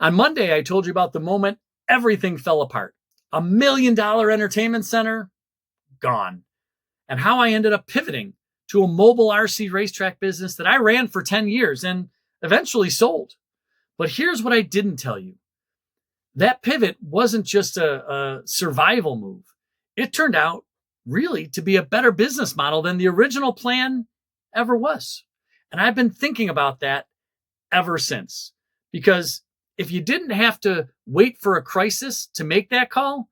On Monday, I told you about the moment everything fell apart. $1 million entertainment center, gone. And how I ended up pivoting to a mobile RC racetrack business that I ran for 10 years and eventually sold. But here's what I didn't tell you. That pivot wasn't just a survival move. It turned out really to be a better business model than the original plan ever was. And I've been thinking about that ever since. Because if you didn't have to wait for a crisis to make that call,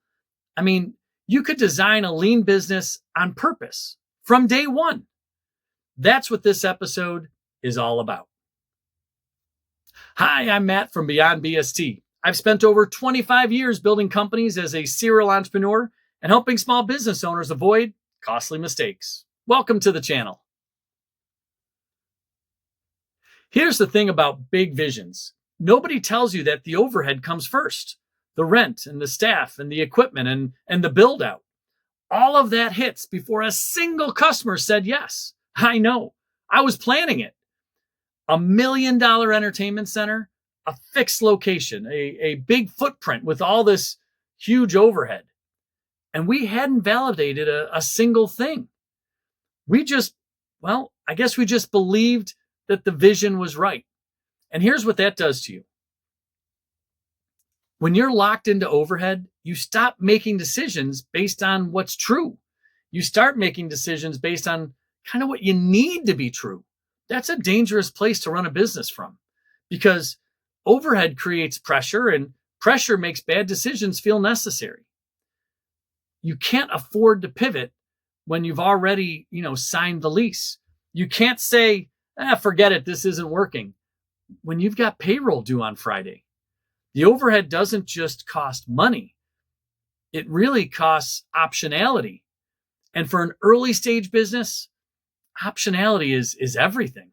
I mean, you could design a lean business on purpose from day one. That's what this episode is all about. Hi, I'm Matt from Beyond BST. I've spent over 25 years building companies as a serial entrepreneur and helping small business owners avoid costly mistakes. Welcome to the channel. Here's the thing about big visions. Nobody tells you that the overhead comes first. The rent and the staff and the equipment and the build out. All of that hits before a single customer said yes. I know. I was planning it. $1 million entertainment center, a fixed location, a big footprint with all this huge overhead. And we hadn't validated a single thing. I guess we just believed that the vision was right. And here's what that does to you. When you're locked into overhead, you stop making decisions based on what's true. You start making decisions based on kind of what you need to be true. That's a dangerous place to run a business from because overhead creates pressure and pressure makes bad decisions feel necessary. You can't afford to pivot when you've already, signed the lease. You can't say, forget it, this isn't working, when you've got payroll due on Friday. The overhead doesn't just cost money. It really costs optionality. And for an early stage business, optionality is everything.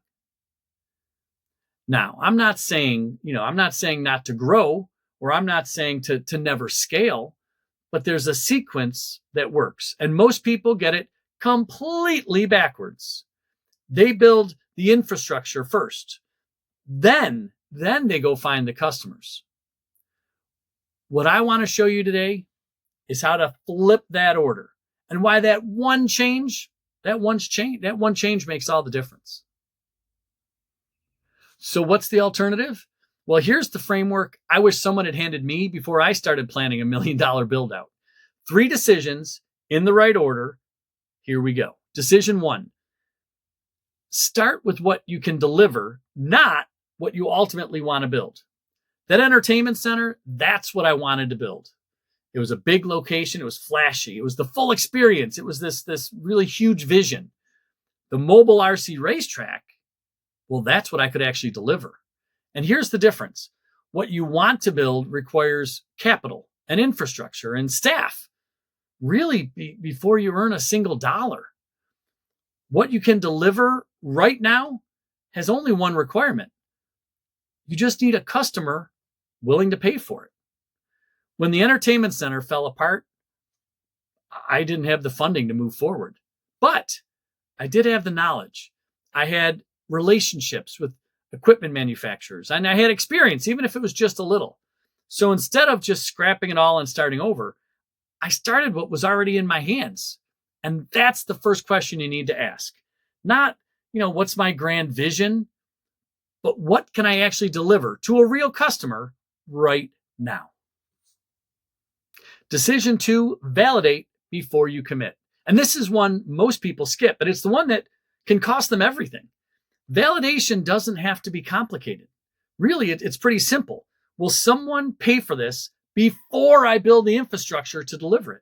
Now, I'm not saying not to grow, or I'm not saying to never scale, but there's a sequence that works. And most people get it completely backwards. They build the infrastructure first. Then they go find the customers. What I want to show you today is how to flip that order and why that one change makes all the difference. So what's the alternative? Well, here's the framework I wish someone had handed me before I started planning $1 million build out. 3 decisions in the right order. Here we go. Decision 1. Start with what you can deliver, not what you ultimately want to build. That entertainment center, that's what I wanted to build. It was a big location. It was flashy. It was the full experience. It was this really huge vision. The mobile RC racetrack, well, that's what I could actually deliver. And here's the difference. What you want to build requires capital and infrastructure and staff, really before you earn a single dollar. What you can deliver right now has only one requirement. You just need a customer willing to pay for it. When the entertainment center fell apart, I didn't have the funding to move forward, but I did have the knowledge. I had relationships with equipment manufacturers and I had experience, even if it was just a little. So instead of just scrapping it all and starting over, I started what was already in my hands. And that's the first question you need to ask. Not, what's my grand vision, but what can I actually deliver to a real customer right now? Decision 2, validate before you commit. And this is one most people skip, but it's the one that can cost them everything. Validation doesn't have to be complicated. Really, it's pretty simple. Will someone pay for this before I build the infrastructure to deliver it?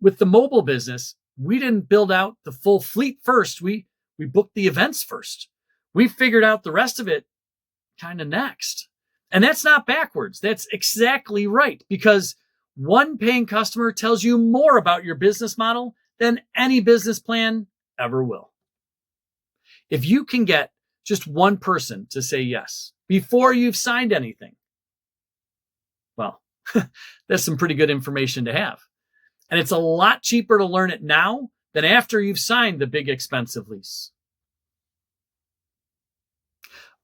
With the mobile business, we didn't build out the full fleet first. We booked the events first. We figured out the rest of it kind of next. And that's not backwards. That's exactly right, because one paying customer tells you more about your business model than any business plan ever will. If you can get just one person to say yes before you've signed anything, well, that's some pretty good information to have. And it's a lot cheaper to learn it now than after you've signed the big expensive lease.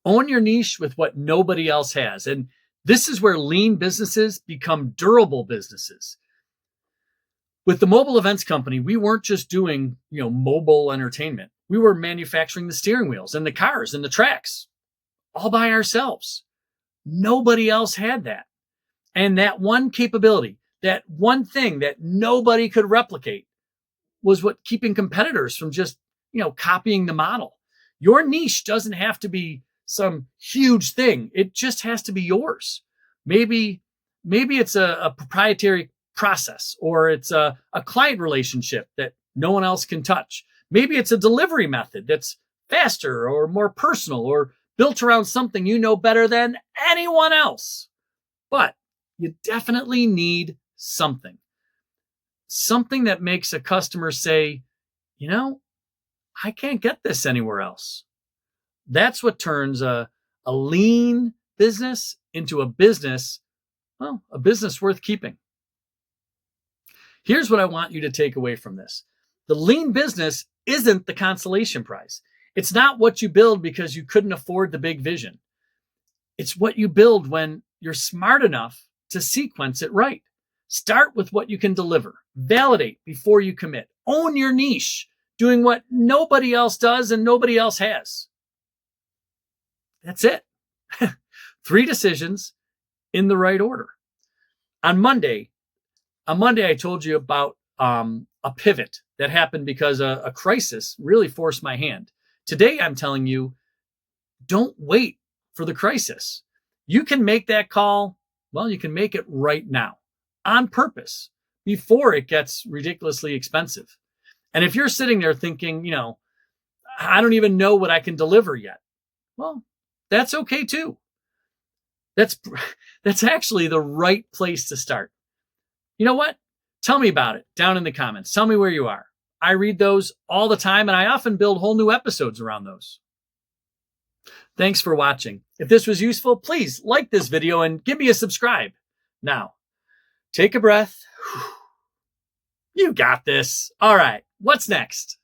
Own your niche with what nobody else has. And This is where lean businesses become durable businesses. With the mobile events company, we weren't just doing, mobile entertainment. We were manufacturing the steering wheels and the cars and the tracks all by ourselves. Nobody else had that. And that one capability, that one thing that nobody could replicate was what keeping competitors from just, copying the model. Your niche doesn't have to be some huge thing. It just has to be yours. Maybe it's a proprietary process, or it's a client relationship that no one else can touch. Maybe it's a delivery method that's faster or more personal or built around something you know better than anyone else. But you definitely need something that makes a customer say, I can't get this anywhere else. That's what turns a lean business into a business worth keeping. Here's what I want you to take away from this. The lean business isn't the consolation prize. It's not what you build because you couldn't afford the big vision. It's what you build when you're smart enough to sequence it right. Start with what you can deliver. Validate before you commit. Own your niche, doing what nobody else does and nobody else has. That's it. 3 decisions in the right order. On Monday, I told you about a pivot that happened because a crisis really forced my hand. Today, I'm telling you, don't wait for the crisis. You can make that call. Well, you can make it right now on purpose before it gets ridiculously expensive. And if you're sitting there thinking, I don't even know what I can deliver yet. Well, that's okay too. That's actually the right place to start. You know what? Tell me about it down in the comments. Tell me where you are. I read those all the time, and I often build whole new episodes around those. Thanks for watching. If this was useful, please like this video and give me a subscribe. Now, take a breath. You got this. All right, what's next?